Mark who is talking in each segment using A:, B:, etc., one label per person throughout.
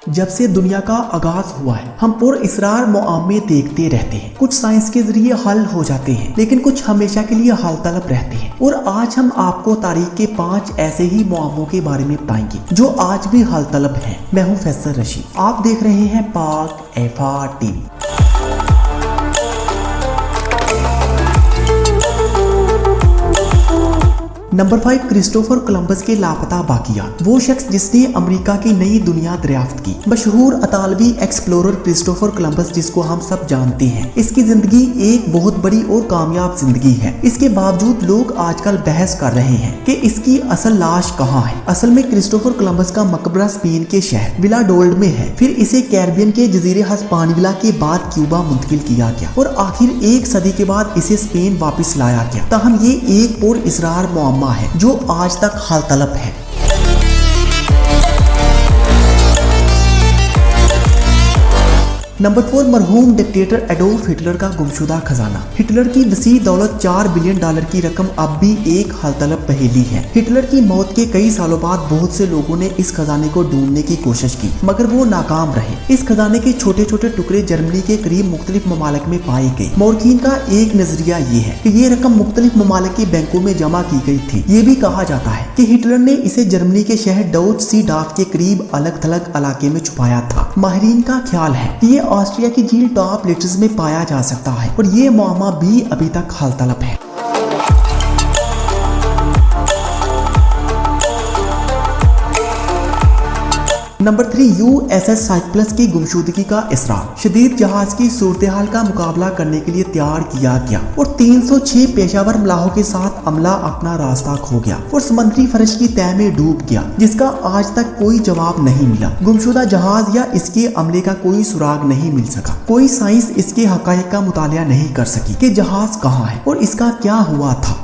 A: जब से दुनिया का आगाज हुआ है हम पुरअसरार मुआम्मे देखते रहते हैं। कुछ साइंस के जरिए हल हो जाते हैं लेकिन कुछ हमेशा के लिए हाल तलब रहते हैं। और आज हम आपको तारीख के 5 ऐसे ही मुआम्मों के बारे में बताएंगे जो आज भी हाल तलब हैं। मैं हूं फैसल रशीद, आप देख रहे हैं पाक FR TV. Number 5, Christopher Columbus के लापता बाकियात। वो शख्स जिसने अमेरिका की नई दुनिया दरियाफ्त की। मशहूर अतालवी एक्सप्लोरर क्रिस्टोफर कोलंबस, जिसको हम सब जानते हैं, इसकी जिंदगी एक बहुत बड़ी और कामयाब जिंदगी है। इसके बावजूद लोग आजकल बहस कर रहे हैं कि इसकी असल लाश कहाँ है। असल में क्रिस्टोफर कोलंबस का मकबरा स्पेन के शहर विलाडोलिड में है। फिर इसे कैरिबियन के जजीरे हिस्पानियोला के बाद क्यूबा मुंतकिल किया गया और आखिर एक सदी के बाद इसे स्पेन वापस लाया गया। ताहम ये एक पुरअसरार मुआम्मा है जो आज तक हाल तलब है। नंबर 4, मरहूम डिक्टेटर एडोल्फ हिटलर का गुमशुदा खजाना। हिटलर की वसी दौलत $4 बिलियन की रकम अब भी एक हाल तलब पहेली है। हिटलर की मौत के कई सालों बाद बहुत से लोगों ने इस खजाने को ढूंढने की कोशिश की मगर वो नाकाम रहे। इस खजाने के छोटे छोटे टुकड़े जर्मनी के करीब मुख्तलिफ ममालिक में पाए गए। मौरखीन का एक नजरिया ये है कि ये रकम मुख्तलिफ ममालिक के बैंकों में जमा की गई थी। ये भी कहा जाता है कि हिटलर ने इसे जर्मनी के शहर डाउच सी डाफ के करीब अलग थलग इलाके में छुपाया था। माहिरीन का ख्याल है कि ये ऑस्ट्रिया की झील टॉप लेटर्स में पाया जा सकता है और ये मुआम्मा भी अभी तक हाल तलब है। नंबर 3, USS साइक्लस की गुमशुदगी का इसरार। शदीद जहाज की सूरत हाल का मुकाबला करने के लिए तैयार किया गया और 306 पेशावर मलाहों के साथ अमला अपना रास्ता खो गया और समुद्री फर्श की तह में डूब गया, जिसका आज तक कोई जवाब नहीं मिला। गुमशुदा जहाज या इसके अमले का कोई सुराग नहीं मिल सका। कोई साइंस इसके हकायक का मुतालिया नहीं कर सकी कि जहाज कहाँ है और इसका क्या हुआ था।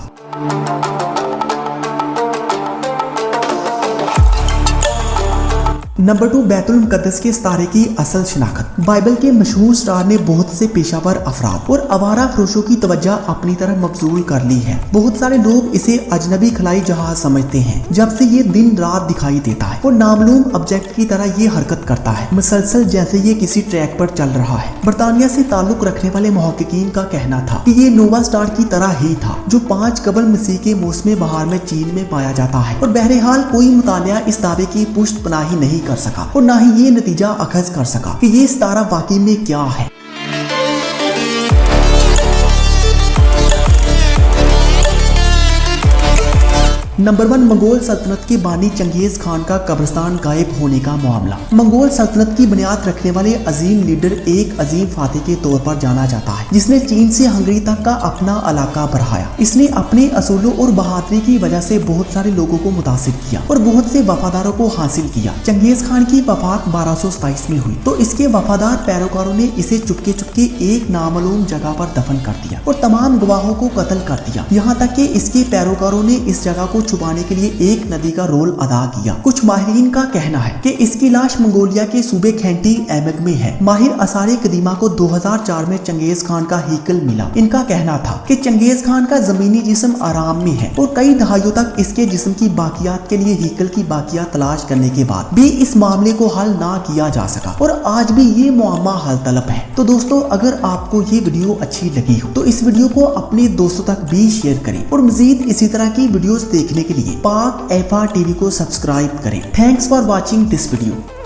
A: नंबर 2, बैतुल मुकद्दस के सितारे की असल शनाख्त। बाइबल के मशहूर स्टार ने बहुत से पेशावर अफराद और आवारा फरोशों की तवज्जो अपनी तरफ मबजूल कर ली है। बहुत सारे लोग इसे अजनबी खलाई जहाज समझते हैं जब से ये दिन रात दिखाई देता है और नामालूम ऑब्जेक्ट की तरह ये हरकत करता है, मुसलसल जैसे ये किसी ट्रैक पर चल रहा है। बरतानिया से ताल्लुक रखने वाले मुहक्किकीन का कहना था कि ये नोवा स्टार की तरह ही था जो 5 कबल मसीह के मौसम बहार में चीन में पाया जाता है। और बहरहाल कोई मुतालिया इस दावे की पुष्ट पनाही नहीं कर सका और ना ही ये नतीजा अखज कर सका कि ये सितारा वाकई में क्या है। नंबर 1, मंगोल सल्तनत के बानी चंगेज खान का कब्रिस्तान गायब होने का मामला। मंगोल सल्तनत की बुनियाद रखने वाले अजीम लीडर एक अजीम फातेह के तौर पर जाना जाता है जिसने चीन से हंगरी तक का अपना इलाका बढ़ाया। इसने अपने असूलों और बहादुरी की वजह से बहुत सारे लोगों को मुतासिर किया और बहुत से वफादारों को हासिल किया। चंगेज खान की वफात 1227 में हुई तो इसके वफादार पैरोकारों ने इसे चुपके चुपके एक नामालूम जगह पर दफन कर दिया और तमाम गवाहों को कत्ल कर दिया। यहाँ तक कि इसके पैरोकारों ने इस जगह को छुपाने के लिए एक नदी का रोल अदा किया। कुछ माहिरीन का कहना है कि इसकी लाश मंगोलिया के सूबे खेंटी एमग में है। माहिर आसारे कदीमा को 2004 में चंगेज खान का हीकल मिला। इनका कहना था कि चंगेज खान का जमीनी जिस्म आराम में है और कई दहाइयों तक इसके जिस्म की बाकियात के लिए हीकल की बाकियात तलाश करने के बाद भी इस मामले को हल ना किया जा सका और आज भी ये मुआम्मा हल तलब है। तो दोस्तों, अगर आपको ये वीडियो अच्छी लगी हो तो इस वीडियो को अपने दोस्तों तक भी शेयर करें और मजीद इसी तरह की वीडियोस देखने के लिए पाक एफआर टीवी को सब्सक्राइब करें। Thanks for watching this video.